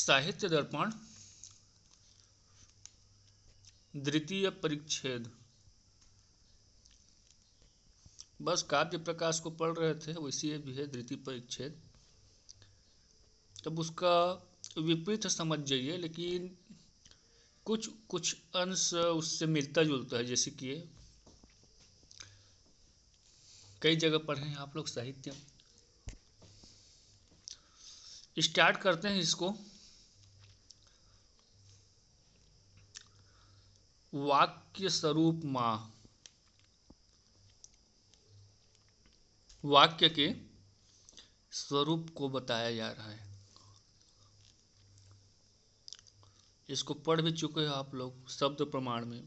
साहित्य दर्पण द्वितीय परिच्छेद। बस काव्य प्रकाश को पढ़ रहे थे, वैसे भी है द्वितीय परिच्छेद। तब उसका विपरीत समझ जाइए, लेकिन कुछ कुछ अंश उससे मिलता जुलता है। जैसे कि कई जगह पढ़े हैं आप लोग साहित्य। स्टार्ट करते हैं इसको। वाक्य स्वरूप माँ, वाक्य के स्वरूप को बताया जा रहा है। इसको पढ़ भी चुके हो आप लोग शब्द प्रमाण में,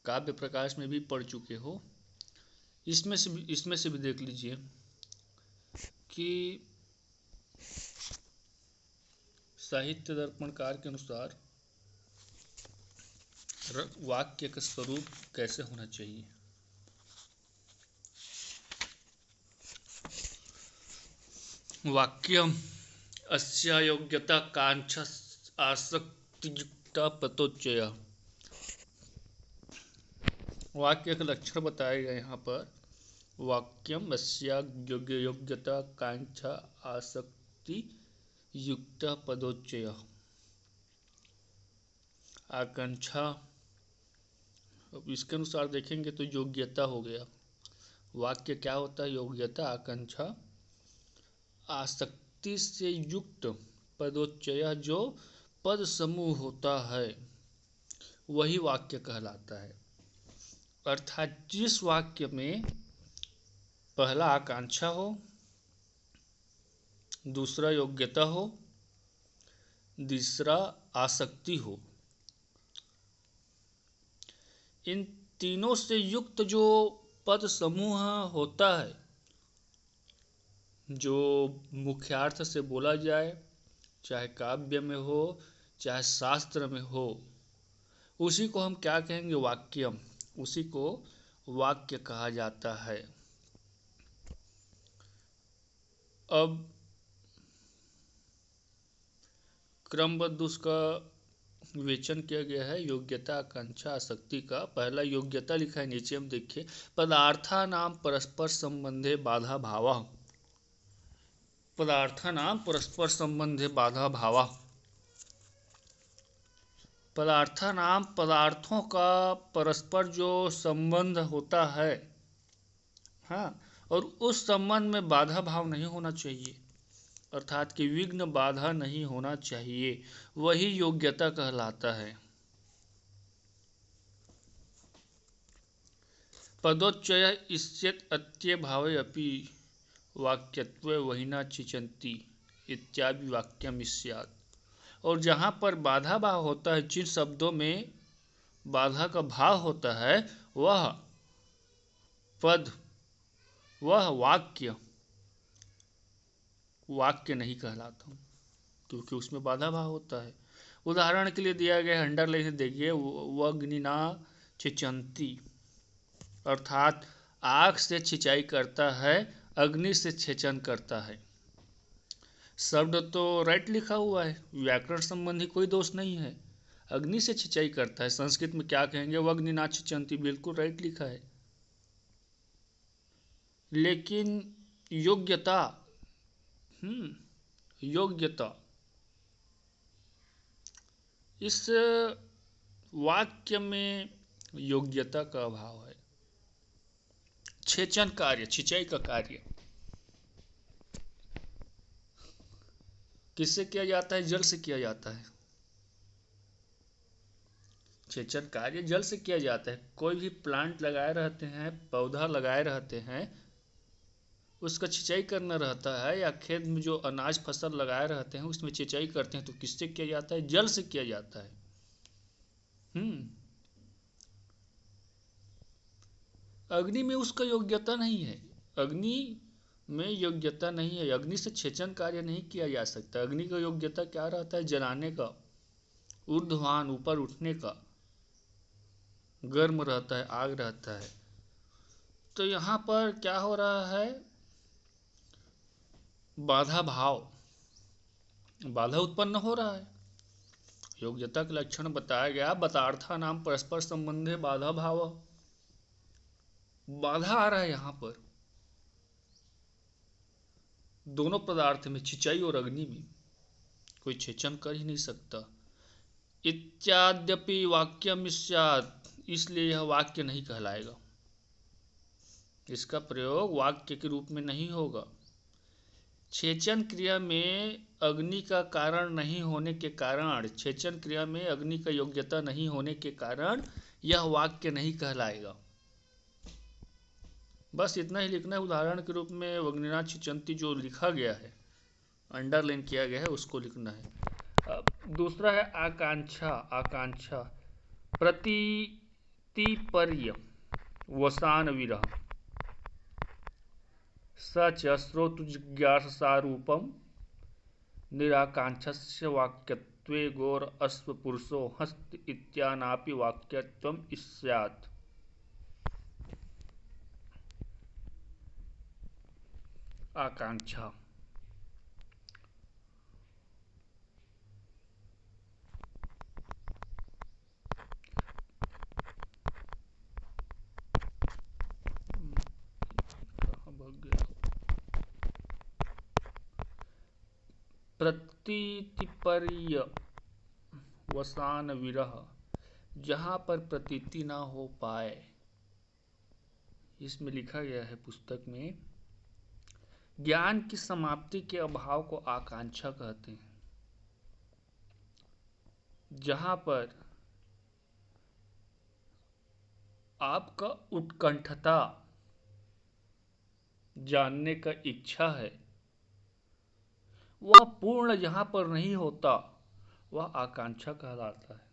काव्य प्रकाश में भी पढ़ चुके हो। इसमें से भी देख लीजिए कि साहित्य दर्पणकार के अनुसार वाक्य का स्वरूप कैसे होना चाहिए। वाक्यम अस्या योग्यता कांक्षा आसक्तियुक्ता पतोच्चय। वाक्य के लक्षण बताए गए यहाँ पर। वाक्यम अस्या योग्यता कांक्षा आसक्ति युक्त पदोच्चय। आकांक्षा, अब इसके अनुसार देखेंगे तो योग्यता हो गया। वाक्य क्या होता है? योग्यता, आकांक्षा, आसक्ति से युक्त पदोच्चय। जो पद समूह होता है वही वाक्य कहलाता है। अर्थात जिस वाक्य में पहला आकांक्षा हो, दूसरा योग्यता हो, तीसरा आसक्ति हो, इन तीनों से युक्त जो पद समूह होता है, जो मुख्यार्थ से बोला जाए, चाहे काव्य में हो चाहे शास्त्र में हो, उसी को हम क्या कहेंगे? वाक्यम। उसी को वाक्य कहा जाता है। अब क्रमबद्ध उसका विवेचन किया गया है। योग्यता, आकांक्षा, आसक्ति का पहला योग्यता लिखा है नीचे, हम देखिए। पदार्थानां परस्पर संबंधे बाधा भावः। पदार्थानां परस्पर संबंधे बाधा भावः। पदार्थानां, पदार्थों का परस्पर जो संबंध होता है, हाँ, और उस संबंध में बाधा भाव नहीं होना चाहिए, अर्थात कि विघ्न बाधा नहीं होना चाहिए, वही योग्यता कहलाता है। पदोच्चय इत्येत अत्ये भावे अपि वाक्यत्वे वहिना चिचन्ति इत्यादि वाक्यम स्यात्। और जहाँ पर बाधा भाव होता है, जिन शब्दों में बाधा का भाव होता है, वह पद, वह वाक्य नहीं कहलाता, क्योंकि उसमें बाधा भाव होता है। उदाहरण के लिए दिया गया अंडरलाइन देखिए, वग्निना छिचन्ति, अर्थात आग से छिंचाई करता है, अग्नि से छेचन करता है। शब्द तो राइट लिखा हुआ है, व्याकरण संबंधी कोई दोष नहीं है। अग्नि से छिंचाई करता है, संस्कृत में क्या कहेंगे? वग्निना छिचन्ति, बिल्कुल राइट लिखा है। लेकिन योग्यता, योग्यता, इस वाक्य में योग्यता का अभाव है। छेचन कार्य, छिंचाई का कार्य किससे किया जाता है? जल से किया जाता है। छेचन कार्य जल से किया जाता है। कोई भी प्लांट लगाए रहते हैं, पौधा लगाए रहते हैं, उसका छिंचाई करना रहता है, या खेत में जो अनाज फसल लगाए रहते हैं उसमें छिंचाई करते हैं, तो किससे किया जाता है? जल से किया जाता है। अग्नि में उसका योग्यता नहीं है। अग्नि में योग्यता नहीं है। अग्नि से छेचन कार्य नहीं किया जा सकता। अग्नि का योग्यता क्या रहता है? जलाने का, ऊर्ध्वान, ऊपर उठने का, गर्म रहता है, आग रहता है। तो यहाँ पर क्या हो रहा है? बाधा भाव, बाधा उत्पन्न हो रहा है। योग्यता के लक्षण बताया गया। बतार्था नाम परस्पर संबंधे बाधा भाव, बाधा आ रहा है यहाँ पर दोनों पदार्थ में, चिचाई और अग्नि में। कोई छेचन कर ही नहीं सकता। इत्याद्यपि वाक्यम स्यात्, इसलिए यह वाक्य नहीं कहलाएगा। इसका प्रयोग वाक्य के रूप में नहीं होगा। छेचन क्रिया में अग्नि का कारण नहीं होने के कारण, छेचन क्रिया में अग्नि का योग्यता नहीं होने के कारण यह वाक्य नहीं कहलाएगा। बस इतना ही लिखना है। उदाहरण के रूप में अग्निना छिचंती जो लिखा गया है, अंडरलाइन किया गया है, उसको लिखना है। अब दूसरा है आकांक्षा। आकांक्षा प्रतीतिपर्य वसान विरह सच श्रोतु जिज्ञासारूपम निराकांक्षस्य वाक्यत्वे गौर अश्व पुरुषो हस्त इत्यानापि वाक्यत्वम स्यात्। आकांक्षा प्रतीतिपर्य वसान विरह, जहां पर प्रतीति ना हो पाए, इसमें लिखा गया है पुस्तक में, ज्ञान की समाप्ति के अभाव को आकांक्षा कहते हैं। जहां पर आपका उत्कंठता जानने का इच्छा है, वह पूर्ण जहां पर नहीं होता, वह आकांक्षा कहलाता है।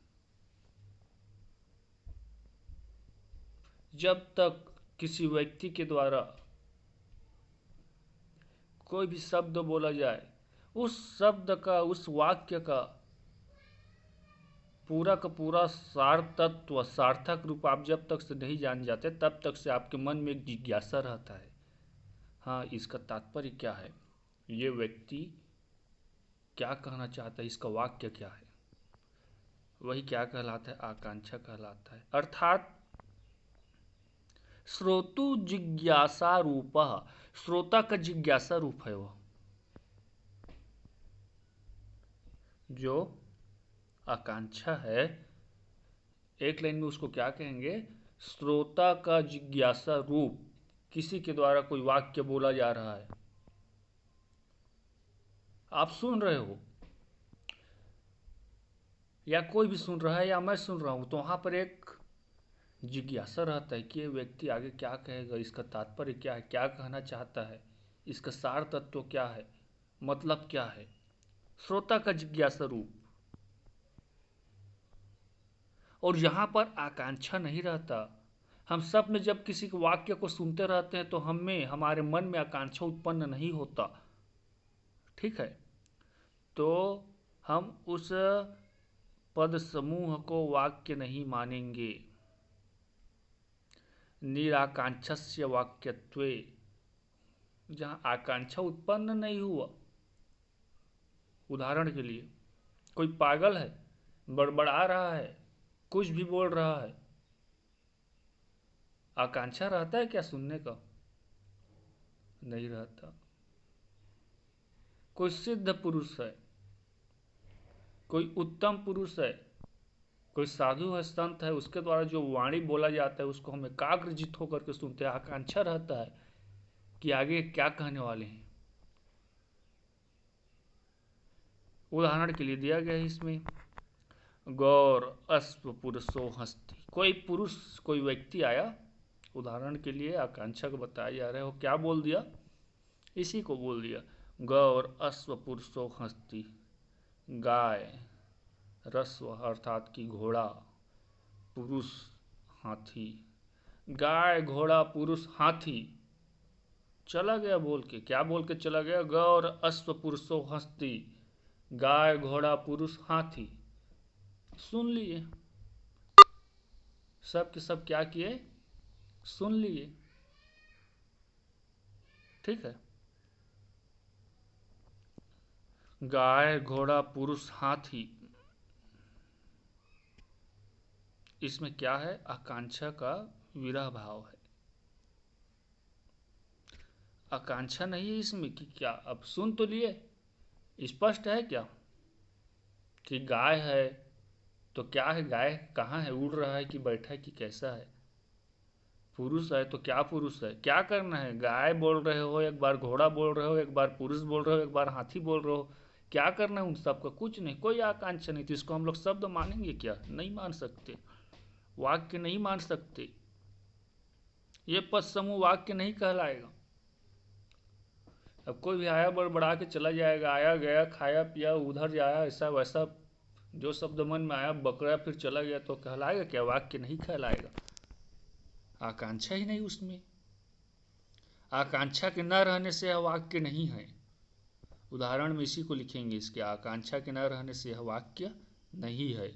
जब तक किसी व्यक्ति के द्वारा कोई भी शब्द बोला जाए, उस शब्द का, उस वाक्य का पूरा का पूरा सार तत्व, सार्थक रूप आप जब तक से नहीं जान जाते, तब तक से आपके मन में एक जिज्ञासा रहता है, हाँ इसका तात्पर्य क्या है, ये व्यक्ति क्या कहना चाहता है, इसका वाक्य क्या है। वही क्या कहलाता है, आकांक्षा कहलाता है। अर्थात श्रोतु जिज्ञासा रूप, श्रोता का जिज्ञासा रूप है वह, जो आकांक्षा है। एक लाइन में उसको क्या कहेंगे, श्रोता का जिज्ञासा रूप। किसी के द्वारा कोई वाक्य बोला जा रहा है, आप सुन रहे हो, या कोई भी सुन रहा है, या मैं सुन रहा हूं, तो वहां पर एक जिज्ञासा रहता है कि ये व्यक्ति आगे क्या कहेगा, इसका तात्पर्य क्या है, क्या कहना चाहता है, इसका सार तत्व क्या है, मतलब क्या है। श्रोता का जिज्ञासा रूप। और यहां पर आकांक्षा नहीं रहता। हम सब में जब किसी के वाक्य को सुनते रहते हैं, तो हमें, हमारे मन में आकांक्षा उत्पन्न नहीं होता, ठीक है। तो हम उस पद समूह को वाक्य नहीं मानेंगे। निराकांक्षस्य वाक्यत्वे, जहां आकांक्षा उत्पन्न नहीं हुआ। उदाहरण के लिए कोई पागल है, बड़बड़ा रहा है, कुछ भी बोल रहा है, आकांक्षा रहता है क्या सुनने का? नहीं रहता। कोई सिद्ध पुरुष है, कोई उत्तम पुरुष है, कोई साधु है, संत है, उसके द्वारा जो वाणी बोला जाता है, उसको हम एकाग्रचित्त होकर के सुनते हैं। आकांक्षा रहता है कि आगे क्या कहने वाले हैं। उदाहरण के लिए दिया गया है इसमें, गौर अश्व पुरुषो हस्ती। कोई पुरुष, कोई व्यक्ति आया, उदाहरण के लिए आकांक्षा को बताया जा रहा है, वो क्या बोल दिया, इसी को बोल दिया, गौर अश्व पुरुषो हस्ती। गाय, रस्व अर्थात कि घोड़ा, पुरुष हाथी। गाय, घोड़ा, पुरुष, हाथी। चला गया बोल के, क्या बोल के चला गया, गौर अश्व पुरुषो हस्ती। गाय, घोड़ा, पुरुष, हाथी। सुन लिए, सब के सब क्या किए, सुन लिए, ठीक है। गाय, घोड़ा, पुरुष, हाथी। इसमें क्या है, आकांक्षा का विरह भाव है। आकांक्षा नहीं है इसमें कि क्या, अब सुन तो लिए, स्पष्ट है क्या कि गाय है, तो क्या है, गाय कहाँ है, उड़ रहा है कि बैठा है कि कैसा है। पुरुष है तो क्या पुरुष है, क्या करना है, गाय बोल रहे हो, एक बार घोड़ा बोल रहे हो, एक बार पुरुष बोल रहे हो, एक बार हाथी बोल रहे हो, क्या करना है उन सबका, कुछ नहीं, कोई आकांक्षा नहीं। तो इसको हम लोग शब्द मानेंगे क्या, नहीं मान सकते, वाक्य नहीं मान सकते, ये पद समूह वाक्य नहीं कहलाएगा। अब कोई भी आया बड़बड़ा के चला जाएगा, आया गया खाया पिया उधर जाया ऐसा वैसा, जो शब्द मन में आया बकरा फिर चला गया, तो कहलाएगा क्या, वाक्य नहीं कहलाएगा, आकांक्षा ही नहीं उसमें। आकांक्षा के न रहने से यह वाक्य नहीं है। उदाहरण में इसी को लिखेंगे, इसके आकांक्षा के न रहने से यह वाक्य नहीं है।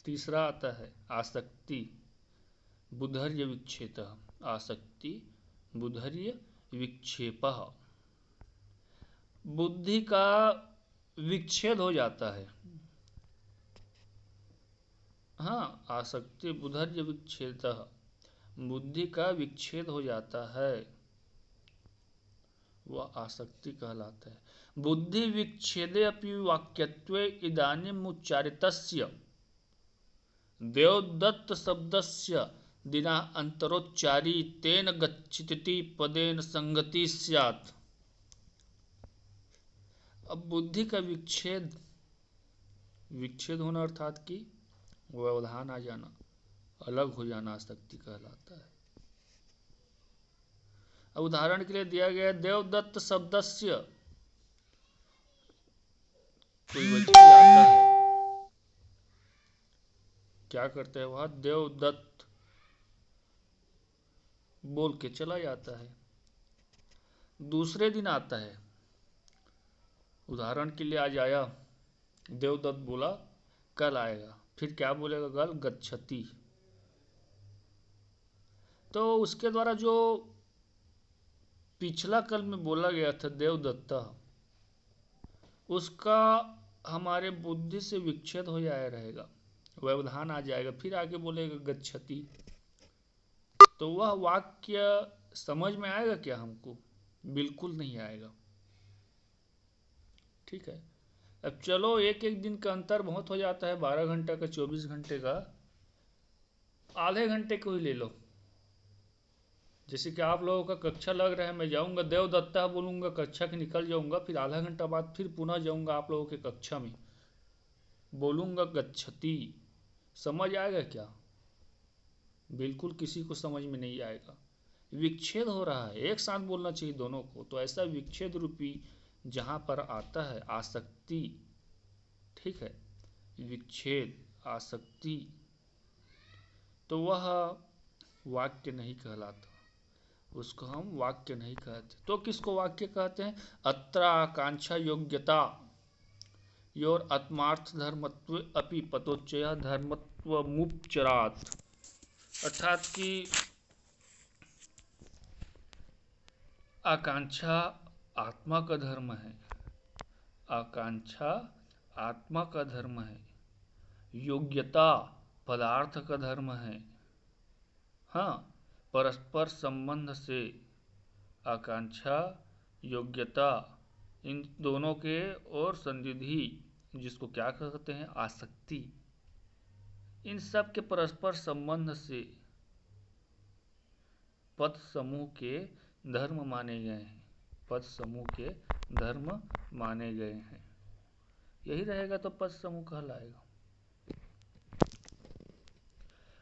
तीसरा आता है आसक्ति बुधर्य विक्षेप। आसक्ति बुधर्य विक्षेप, बुद्धि का विच्छेद हो जाता है। हाँ, आसक्ति बुधर्य विच्छेद, बुद्धि का विच्छेद हो जाता है, वह आसक्ति कहलाता है। बुद्धि विच्छेदे अपि वाक्यत्वे इदानीम उच्चारितस्य देवदत्त शब्दस्य दिना अंतरोच्चारी तेन गच्छति पदेन संगति स्यात्। अब बुद्धि का विच्छेद, विच्छेद होना अर्थात कि व्यवधान आ जाना, अलग हो जाना, आसक्ति कहलाता है। अब उदाहरण के लिए दिया गया देवदत्त शब्दस्य, कोई व्यक्ति आता है, क्या करते हैं वह, देवदत्त बोल के चला जाता है। दूसरे दिन आता है, उदाहरण के लिए आज आया, देवदत्त बोला कल आएगा, फिर क्या बोलेगा, कल गच्छति। तो उसके द्वारा जो पिछला कल में बोला गया था देवदत्ता, उसका हमारे बुद्धि से विच्छेद हो जाया रहेगा, व्यवधान आ जाएगा, फिर आगे बोलेगा गच्छति। तो वह वाक्य समझ में आएगा क्या हमको, बिल्कुल नहीं आएगा। ठीक है, अब चलो एक एक दिन का अंतर बहुत हो जाता है, 12 घंटे का 24 घंटे का, आधे घंटे को ही ले लो। जैसे कि आप लोगों का कक्षा लग रहा है, मैं जाऊंगा देवदत्ता बोलूंगा, कक्षा के निकल जाऊंगा, फिर आधा घंटा बाद फिर पुनः जाऊंगा आप लोगों के कक्षा में, बोलूंगा गच्छति, समझ आएगा क्या, बिल्कुल किसी को समझ में नहीं आएगा। विच्छेद हो रहा है, एक साथ बोलना चाहिए दोनों को, तो ऐसा विच्छेद रूपी जहां पर आता है आसक्ति, ठीक है, विच्छेद आसक्ति, तो वह वाक्य नहीं कहलाता, उसको हम वाक्य नहीं कहते। तो किसको वाक्य कहते हैं, अत्र आकांक्षा योग्यता योर आत्मार्थ धर्मत्व अपि पतोच्चय धर्मत्व मुपचरात, अर्थात कि आकांक्षा आत्मा का धर्म है, आकांक्षा आत्मा का धर्म है, योग्यता पदार्थ का धर्म है। हाँ, परस्पर संबंध से आकांक्षा योग्यता इन दोनों के और संनिधि, जिसको क्या कहते हैं, आसक्ति, इन सब के परस्पर संबंध से पद समूह के धर्म माने गए हैं, पद समूह के धर्म माने गए हैं। यही रहेगा तो पद समूह कहलाएगा।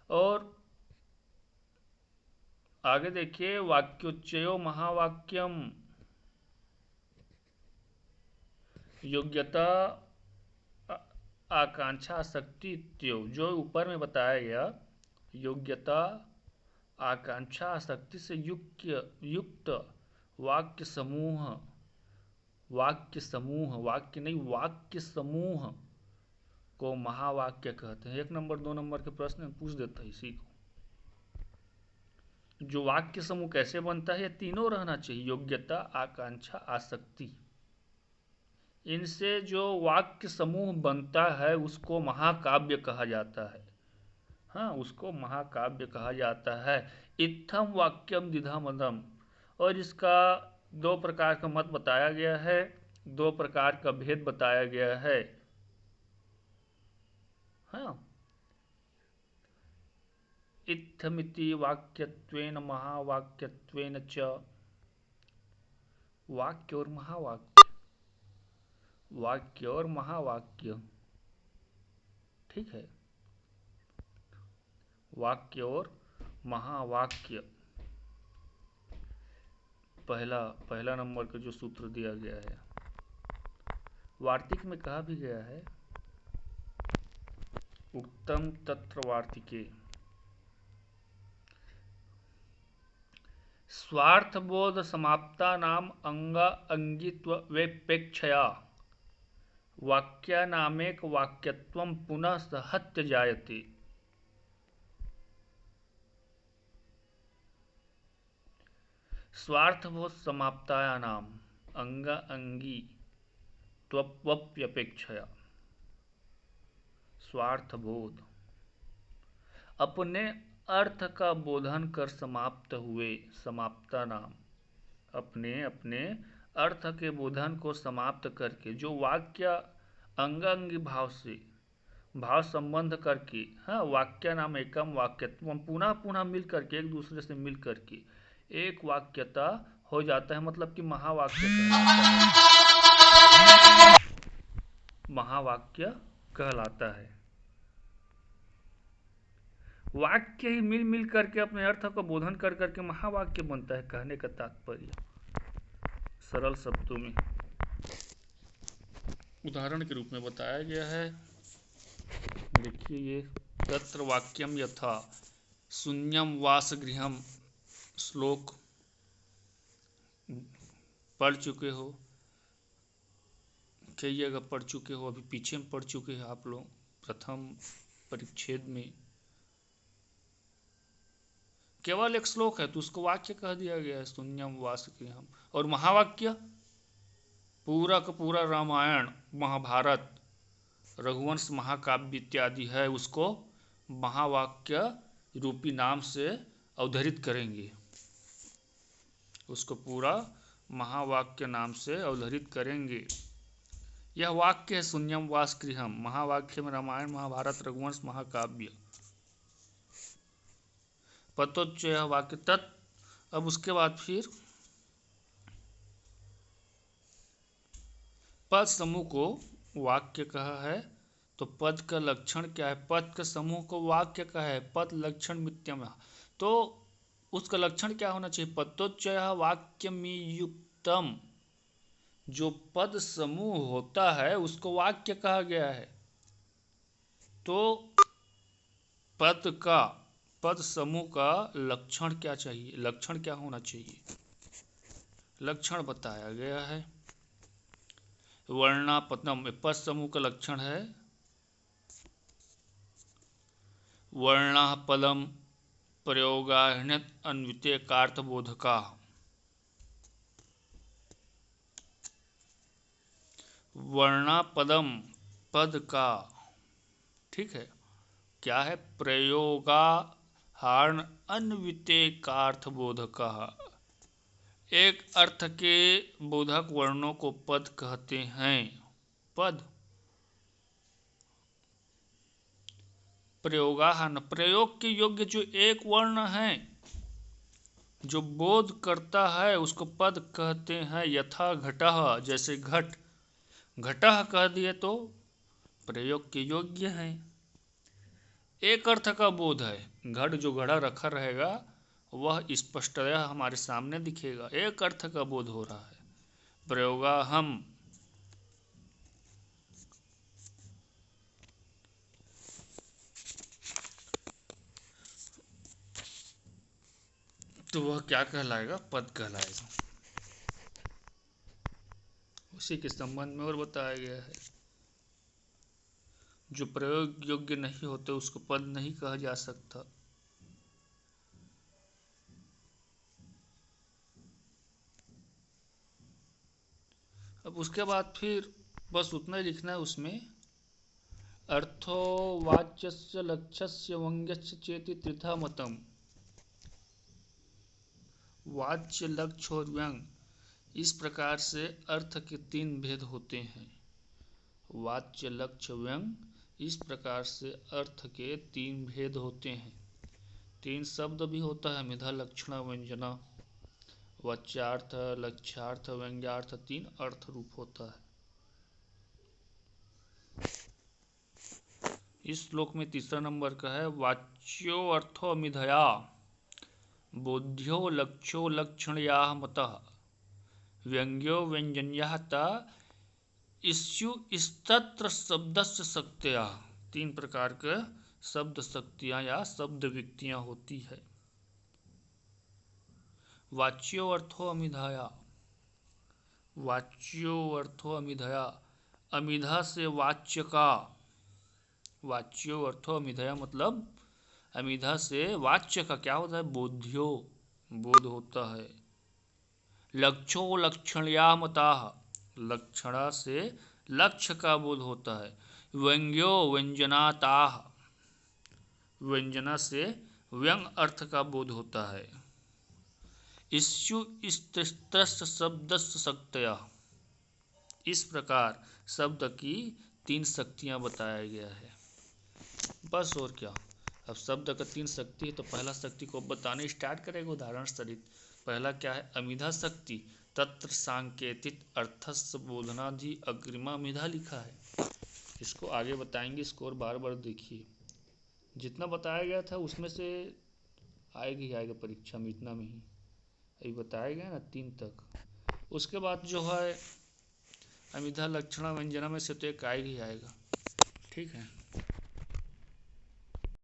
और आगे देखिए, वाक्योच्चयो महावाक्यम, योग्यता आकांक्षा आसक्ति इत्यो, जो ऊपर में बताया गया, योग्यता आकांक्षा आसक्ति से युक्त वाक्य समूह, वाक्य समूह, वाक्य नहीं वाक्य समूह को महावाक्य कहते हैं। 1 नंबर 2 नंबर के प्रश्न में पूछ देता है इसी को। जो वाक्य समूह कैसे बनता है, ये तीनों रहना चाहिए, योग्यता आकांक्षा आसक्ति, इनसे जो वाक्य समूह बनता है उसको महाकाव्य कहा जाता है। हाँ, उसको महाकाव्य कहा जाता है। इत्थम वाक्यम द्विधा मदम। और इसका दो प्रकार का मत बताया गया है, दो प्रकार का भेद बताया गया है। हाँ, इत्थमिति वाक्यत्वेन महावाक्यत्वेन च। वाक्य और महावाक्य, वाक्य और महावाक्य, ठीक है, वाक्य और महावाक्य। पहला पहला नंबर का जो सूत्र दिया गया है, वार्तिक में कहा भी गया है, उक्तम तत्र वार्तिके। स्वार्थबोध समाप्ता नाम अंगा अंगित्व वेपेक्षया वाक्यानामेक वाक्यत्वं पुनः सहत्य जायते। स्वार्थबोध समाप्तायानाम अंगा अंगी त्वप्यपेक्षया। स्वार्थबोध, अपने अर्थ का बोधन कर समाप्त हुए, समाप्ता नाम, अपने अपने अर्थ के बोधन को समाप्त करके जो वाक्य अंगांगी भाव से, भाव संबंध करके, हाँ, वाक्य नाम एकम वाक्यत्व, पुनः पुनः मिल करके, एक दूसरे से मिल करके एक वाक्यता हो जाता है, मतलब कि महावाक्य कहलाता है। महावाक्य कहलाता है। वाक्य ही मिल मिल करके अपने अर्थ का बोधन कर करके महावाक्य बनता है। कहने का तात्पर्य सरल शब्दों में उदाहरण के रूप में बताया गया है। देखिए, ये तत्र वाक्यम यथा शून्यम वासगृहम श्लोक पढ़ चुके हो, कई जगह पढ़ चुके हो, अभी पीछे में पढ़ चुके हैं आप लोग प्रथम परिच्छेद में। केवल एक श्लोक है तो उसको वाक्य कह दिया गया है, शून्यम वासगृहम। और महावाक्य पूरा का पूरा रामायण, महाभारत, रघुवंश, महाकाव्य इत्यादि है, उसको महावाक्य रूपी नाम से अवधरित करेंगे, उसको पूरा महावाक्य नाम से अवधरित करेंगे। यह वाक्य है शून्यम वासगृहम। महावाक्य में रामायण, महाभारत, रघुवंश, महाकाव्य। पतोच्चय वाक्य तत्। अब उसके बाद फिर पद समूह को वाक्य कहा है, तो पद का लक्षण क्या है? पद के समूह को वाक्य कहा है, पद लक्षण मित्यम, तो उसका लक्षण क्या होना चाहिए? पदोच्चय वाक्यमियुक्तम। जो पद समूह होता है उसको वाक्य कहा गया है, तो पद समूह का लक्षण क्या चाहिए? लक्षण क्या होना चाहिए? लक्षण बताया गया है। वर्णापदम, पद समूह का लक्षण है वर्णापदम प्रयोगाहृत अन्वितेकार्थबोधका। वर्णापदम पद का, ठीक है, क्या है? प्रयोगाहरण अन्वितेकार्थबोधका। एक अर्थ के बोधक वर्णों को पद कहते हैं। पद प्रयोगाहन, प्रयोग के योग्य जो एक वर्ण है जो बोध करता है उसको पद कहते हैं। यथा घटः, जैसे घट, घटः कह दिए तो प्रयोग के योग्य है। एक अर्थ का बोध है, घट जो घड़ा रखा रहेगा वह स्पष्टतया हमारे सामने दिखेगा, एक अर्थ का बोध हो रहा है। प्रयोगाहम, तो वह क्या कहलाएगा? पद कहलाएगा। उसी के संबंध में और बताया गया है, जो प्रयोग योग्य नहीं होते उसको पद नहीं कहा जा सकता। अब उसके बाद फिर बस उतना ही लिखना है उसमें। अर्थो वाच्यस्य लक्ष्यस्य व्यंग्यस्य चेति त्रिधा मतम। वाच्य, लक्ष्य और व्यंग, इस प्रकार से अर्थ के तीन भेद होते हैं। वाच्य, लक्ष्य, व्यंग, इस प्रकार से अर्थ के तीन भेद होते हैं। तीन शब्द भी होता है, मिधा, लक्षण, व्यंजना। वाच्यार्थ, लक्ष्यार्थ, व्यंग्यार्थ, तीन अर्थ रूप होता है। इस श्लोक में तीसरा नंबर का है, वाच्यो अर्थो मिधया बोध्यो लक्ष्यो लक्षणया मतः व्यंग्यो व्यंजन्यः ता इस्यु इस्तत्र शब्दस्य शक्तया। तीन प्रकार के शब्द शक्तियां या शब्द विक्तियां होती है। वाच्यो अर्थो अमिधाया, वाच्यो अर्थो अमिधया, अमिधा से वाच्य का, वाच्यो अर्थो अमिधया मतलब अमिधा से वाच्य का क्या होता है, बोध्यो, बोध होता है। लक्ष्यो लक्षणया मताः, लक्षणा से लक्ष्य का बोध होता है। व्यंग्यो व्यंजनाताः, व्यंजना से व्यंग अर्थ का बोध होता है। इस्यु इस्तस्य शब्दस्य शक्तया, इस प्रकार शब्द की तीन शक्तियां बताया गया है। बस और क्या। अब शब्द का तीन शक्ति है तो पहला शक्ति को बताने स्टार्ट करेगा उदाहरण सहित। पहला क्या है, अमिधा शक्ति, तत्र सांकेतिक अर्थस्य बोधनाधि अग्रिमा मिधा लिखा है। इसको आगे बताएंगे, इसको और बार बार देखिए। जितना बताया गया था उसमें से आएगा ही आएगा परीक्षा में, इतना में ही अभी बताया गया ना 3 तक। उसके बाद जो है अमिधा, लक्षणा, व्यंजना में से तो एक आएगा ही आएगा। ठीक है।